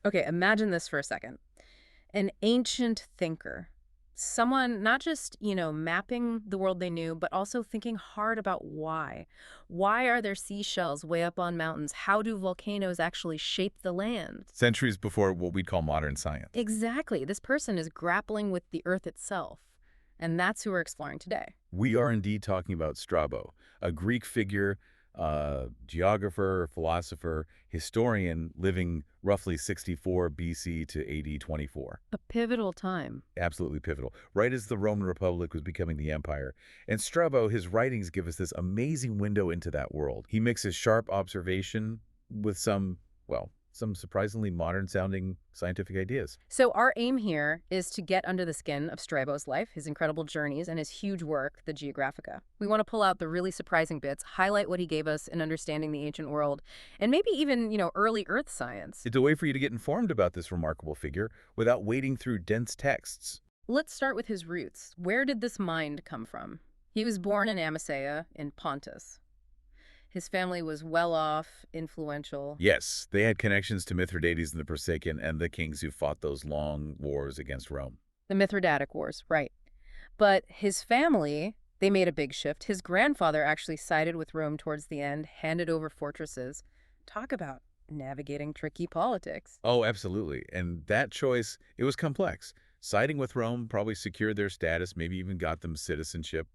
Okay, imagine this for a second. An ancient thinker. Someone not just, mapping the world they knew, but also thinking hard about why. Why are there seashells way up on mountains? How do volcanoes actually shape the land? Centuries before what we'd call modern science. Exactly. This person is grappling with the earth itself. And that's who we're exploring today. We are indeed talking about Strabo, a Greek figure, geographer, philosopher, historian living roughly 64 BC to AD 24. A pivotal time. Absolutely pivotal, right as the Roman Republic was becoming the empire. And Strabo, his writings give us this amazing window into that world. He mixes sharp observation with some surprisingly modern-sounding scientific ideas. So our aim here is to get under the skin of Strabo's life, his incredible journeys, and his huge work, the Geographica. We want to pull out the really surprising bits, highlight what he gave us in understanding the ancient world, and maybe even, early Earth science. It's a way for you to get informed about this remarkable figure without wading through dense texts. Let's start with his roots. Where did this mind come from? He was born in Amasea in Pontus. His family was well off, influential. Yes, they had connections to Mithridates and the Persican and the kings who fought those long wars against Rome. The Mithridatic Wars, right. But his family, they made a big shift. His grandfather actually sided with Rome towards the end, handed over fortresses. Talk about navigating tricky politics. Oh, absolutely. And that choice, it was complex. Siding with Rome probably secured their status, maybe even got them citizenship.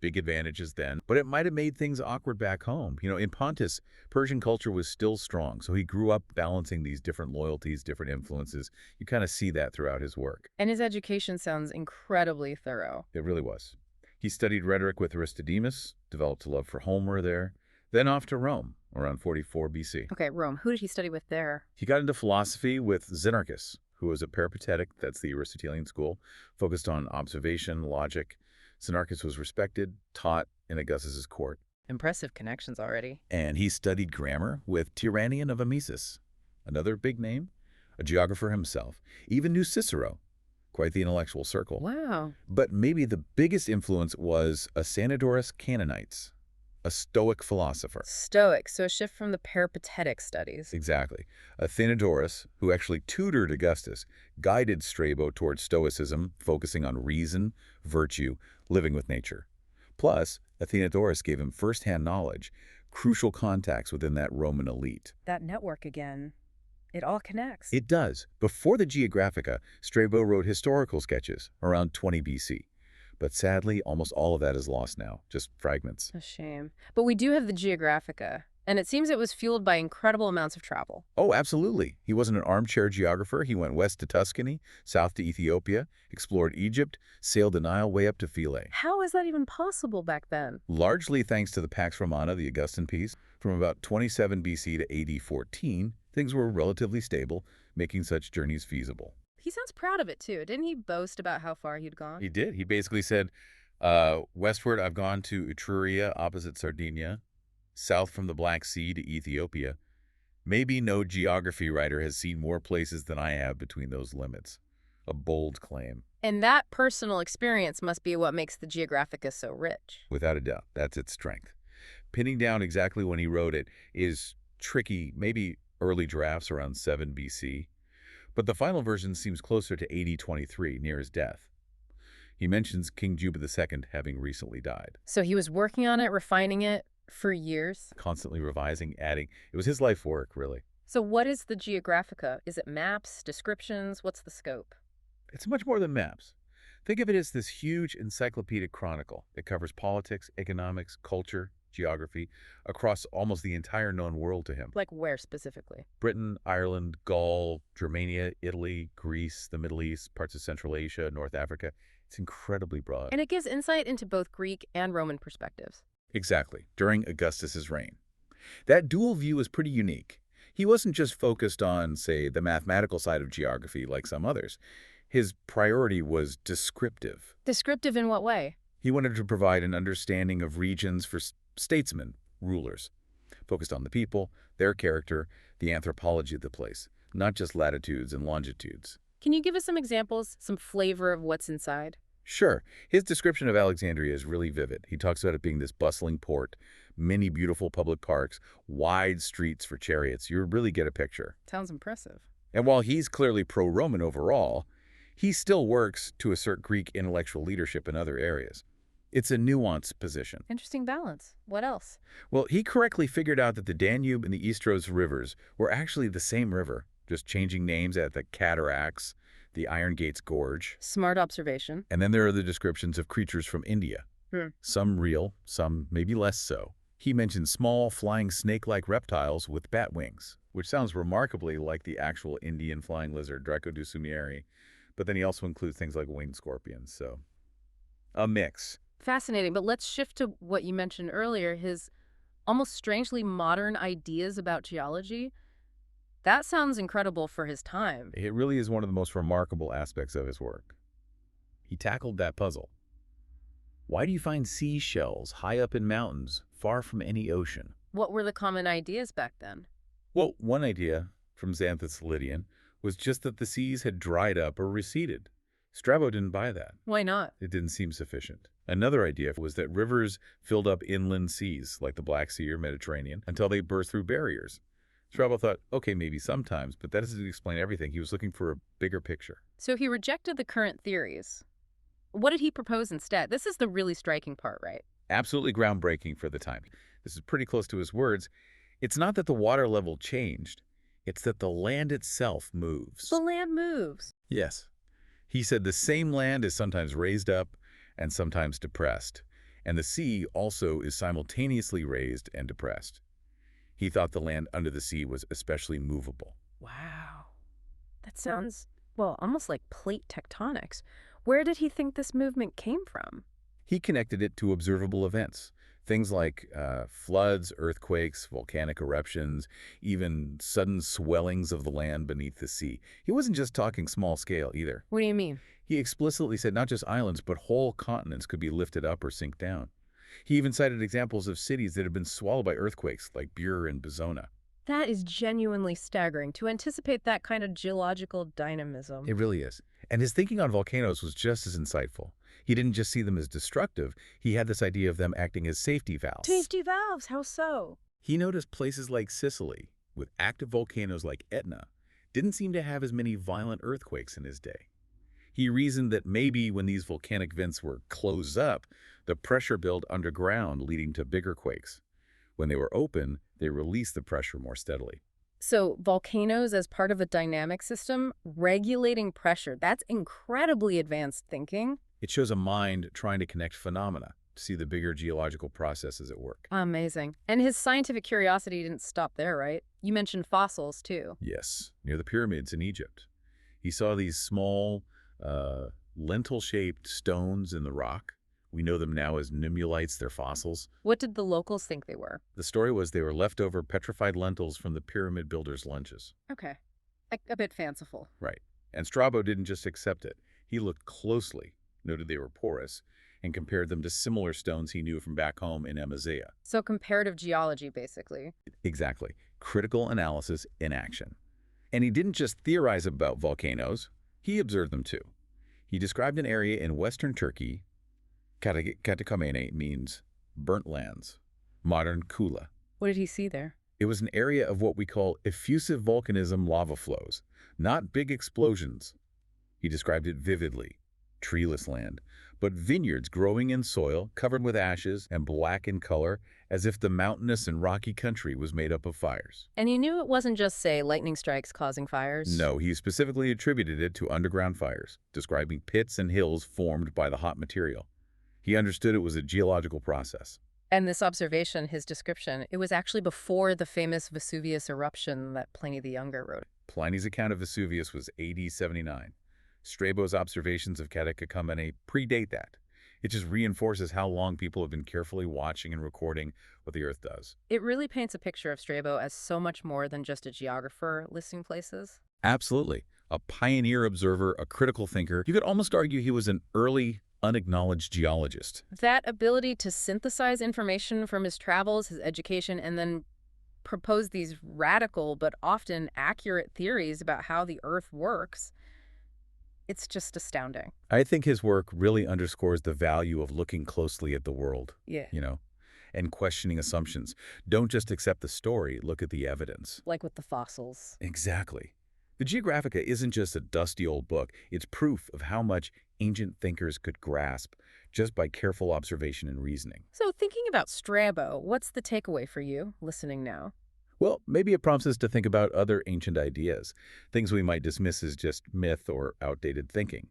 Big advantages then. But it might have made things awkward back home. In Pontus, Persian culture was still strong, so he grew up balancing these different loyalties, different influences. You kind of see that throughout his work. And his education sounds incredibly thorough. It really was. He studied rhetoric with Aristodemus, developed a love for Homer there, then off to Rome, around 44 BC. Okay, Rome. Who did he study with there? He got into philosophy with Xenarchus, who was a peripatetic, that's the Aristotelian school, focused on observation, logic. Xenarchus was respected, taught in Augustus's court. Impressive connections already. And he studied grammar with Tyrannian of Amisus, another big name, a geographer himself, even knew Cicero, quite the intellectual circle. Wow. But maybe the biggest influence was Athenodorus Canonites, a Stoic philosopher. Stoic, so a shift from the peripatetic studies. Exactly. Athenodorus, who actually tutored Augustus, guided Strabo towards Stoicism, focusing on reason, virtue, living with nature. Plus, Athenodorus gave him first-hand knowledge, crucial contacts within that Roman elite. That network again. It all connects. It does. Before the Geographica, Strabo wrote historical sketches around 20 BC. But sadly, almost all of that is lost now, just fragments. A shame. But we do have the Geographica, and it seems it was fueled by incredible amounts of travel. Oh, absolutely. He wasn't an armchair geographer. He went west to Tuscany, south to Ethiopia, explored Egypt, sailed the Nile way up to Philae. How is that even possible back then? Largely thanks to the Pax Romana, the Augustan peace. From about 27 BC to AD 14, things were relatively stable, making such journeys feasible. He sounds proud of it, too. Didn't he boast about how far he'd gone? He did. He basically said, westward I've gone to Etruria, opposite Sardinia, south from the Black Sea to Ethiopia. Maybe no geography writer has seen more places than I have between those limits. A bold claim. And that personal experience must be what makes the Geographica so rich. Without a doubt, that's its strength. Pinning down exactly when he wrote it is tricky, maybe early drafts around 7 BC. But the final version seems closer to AD 23, near his death. He mentions King Juba II having recently died. So he was working on it, refining it for years? Constantly revising, adding. It was his life work, really. So what is the Geographica? Is it maps, descriptions? What's the scope? It's much more than maps. Think of it as this huge encyclopedic chronicle that covers politics, economics, culture, geography, across almost the entire known world to him. Like where specifically? Britain, Ireland, Gaul, Germania, Italy, Greece, the Middle East, parts of Central Asia, North Africa. It's incredibly broad. And it gives insight into both Greek and Roman perspectives. Exactly, during Augustus's reign. That dual view is pretty unique. He wasn't just focused on, say, the mathematical side of geography like some others. His priority was descriptive. Descriptive in what way? He wanted to provide an understanding of regions for statesmen, rulers, focused on the people, their character, the anthropology of the place, not just latitudes and longitudes. Can you give us some examples, some flavor of what's inside? Sure. His description of Alexandria is really vivid. He talks about it being this bustling port, many beautiful public parks, wide streets for chariots. You really get a picture. Sounds impressive. And while he's clearly pro-Roman overall, he still works to assert Greek intellectual leadership in other areas. It's a nuanced position. Interesting balance. What else? Well, he correctly figured out that the Danube and the Istros rivers were actually the same river, just changing names at the Cataracts, the Iron Gates Gorge. Smart observation. And then there are the descriptions of creatures from India. Hmm. Some real, some maybe less so. He mentioned small, flying snake-like reptiles with bat wings, which sounds remarkably like the actual Indian flying lizard Draco but then he also includes things like winged scorpions, so a mix. Fascinating. But let's shift to what you mentioned earlier, his almost strangely modern ideas about geology. That sounds incredible for his time. It really is one of the most remarkable aspects of his work. He tackled that puzzle. Why do you find seashells high up in mountains, far from any ocean? What were the common ideas back then? Well, one idea from Xanthus Lydian was just that the seas had dried up or receded. Strabo didn't buy that. Why not? It didn't seem sufficient. Another idea was that rivers filled up inland seas, like the Black Sea or Mediterranean, until they burst through barriers. Strabo thought, okay, maybe sometimes, but that doesn't explain everything. He was looking for a bigger picture. So he rejected the current theories. What did he propose instead? This is the really striking part, right? Absolutely groundbreaking for the time. This is pretty close to his words. It's not that the water level changed. It's that the land itself moves. The land moves. Yes. He said the same land is sometimes raised up and sometimes depressed, and the sea also is simultaneously raised and depressed. He thought the land under the sea was especially movable. Wow. That sounds, well, almost like plate tectonics. Where did he think this movement came from? He connected it to observable events, things like floods, earthquakes, volcanic eruptions, even sudden swellings of the land beneath the sea. He wasn't just talking small scale either. What do you mean? He explicitly said not just islands, but whole continents could be lifted up or sink down. He even cited examples of cities that had been swallowed by earthquakes, like Bure and Bizona. That is genuinely staggering to anticipate that kind of geological dynamism. It really is. And his thinking on volcanoes was just as insightful. He didn't just see them as destructive, he had this idea of them acting as safety valves. Safety valves, how so? He noticed places like Sicily, with active volcanoes like Etna, didn't seem to have as many violent earthquakes in his day. He reasoned that maybe when these volcanic vents were closed up, the pressure built underground, leading to bigger quakes. When they were open, they released the pressure more steadily. So volcanoes as part of a dynamic system, regulating pressure, that's incredibly advanced thinking. It shows a mind trying to connect phenomena to see the bigger geological processes at work. Amazing. And his scientific curiosity didn't stop there, right? You mentioned fossils, too. Yes, near the pyramids in Egypt. He saw these small, lentil-shaped stones in the rock. We know them now as nummulites, they're fossils. What did the locals think they were? The story was they were leftover petrified lentils from the pyramid builders' lunches. Okay. A bit fanciful. Right. And Strabo didn't just accept it. He looked closely, noted they were porous, and compared them to similar stones he knew from back home in Amazia. So comparative geology, basically. Exactly. Critical analysis in action. And he didn't just theorize about volcanoes, he observed them too. He described an area in western Turkey. Katakamene means burnt lands, modern Kula. What did he see there? It was an area of what we call effusive volcanism lava flows, not big explosions. He described it vividly, treeless land, but vineyards growing in soil, covered with ashes and black in color, as if the mountainous and rocky country was made up of fires. And he knew it wasn't just, say, lightning strikes causing fires? No, he specifically attributed it to underground fires, describing pits and hills formed by the hot material. He understood it was a geological process. And this observation, his description, it was actually before the famous Vesuvius eruption that Pliny the Younger wrote. Pliny's account of Vesuvius was AD 79. Strabo's observations of Katakamene predate that. It just reinforces how long people have been carefully watching and recording what the Earth does. It really paints a picture of Strabo as so much more than just a geographer listing places. Absolutely. A pioneer observer, a critical thinker. You could almost argue he was an early, unacknowledged geologist. That ability to synthesize information from his travels, his education, and then propose these radical but often accurate theories about how the Earth works, it's just astounding. I think his work really underscores the value of looking closely at the world, Yeah. and questioning assumptions. Don't just accept the story, look at the evidence. Like with the fossils. Exactly. The Geographica isn't just a dusty old book. It's proof of how much ancient thinkers could grasp just by careful observation and reasoning. So, thinking about Strabo, what's the takeaway for you listening now? Well, maybe it prompts us to think about other ancient ideas, things we might dismiss as just myth or outdated thinking.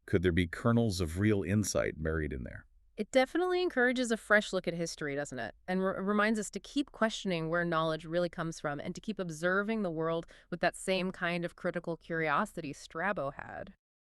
Could there be kernels of real insight buried in there? It definitely encourages a fresh look at history, doesn't it? And reminds us to keep questioning where knowledge really comes from and to keep observing the world with that same kind of critical curiosity Strabo had.